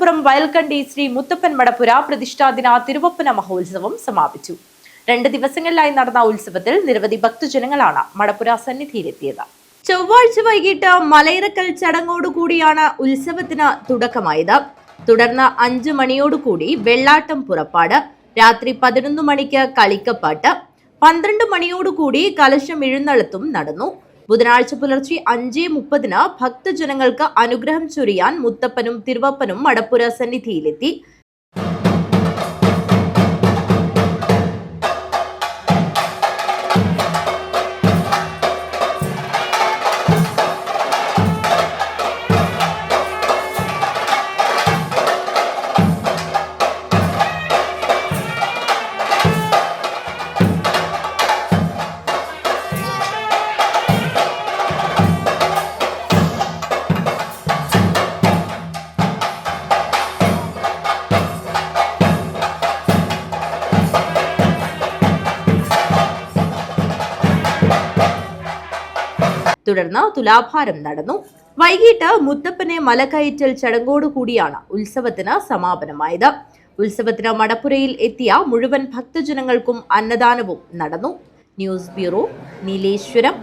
മലപ്പുറം വയൽക്കണ്ടി ശ്രീ മുത്തപ്പൻ മടപ്പുര പ്രതിഷ്ഠാദിന തിരുവപ്പന മഹോത്സവം സമാപിച്ചു. 2 ദിവസങ്ങളിലായി നടന്ന ഉത്സവത്തിൽ നിരവധി ഭക്തജനങ്ങളാണ് മടപ്പുര സന്നിധിയിലെത്തിയത്. ചൊവ്വാഴ്ച വൈകിട്ട് മലയിറക്കൽ ചടങ്ങോടുകൂടിയാണ് ഉത്സവത്തിന് തുടക്കമായത്. തുടർന്ന് 5 മണിയോടുകൂടി വെള്ളാട്ടം പുറപ്പാട്, രാത്രി 11 മണിക്ക് കളിക്കപ്പാട്ട്, 12 മണിയോടുകൂടി കലശം എഴുന്നള്ളത്തും നടന്നു. ബുധനാഴ്ച പുലർച്ചെ 5:30 ഭക്തജനങ്ങൾക്ക് അനുഗ്രഹം ചൊരിയാൻ മുത്തപ്പനും തിരുവപ്പനും മടപ്പുര സന്നിധിയിലെത്തി. തുടർന്ന് തുലാഭാരം നടന്നു. വൈകിട്ട് മുത്തപ്പനെ മലകയറ്റൽ ചടങ്ങോടുകൂടിയാണ് ഉത്സവത്തിന് സമാപനമായത്. ഉത്സവത്തിന് മടപ്പുരയിൽ എത്തിയ മുഴുവൻ ഭക്തജനങ്ങൾക്കും അന്നദാനവും നടന്നു. News bureau, Nileshwaram.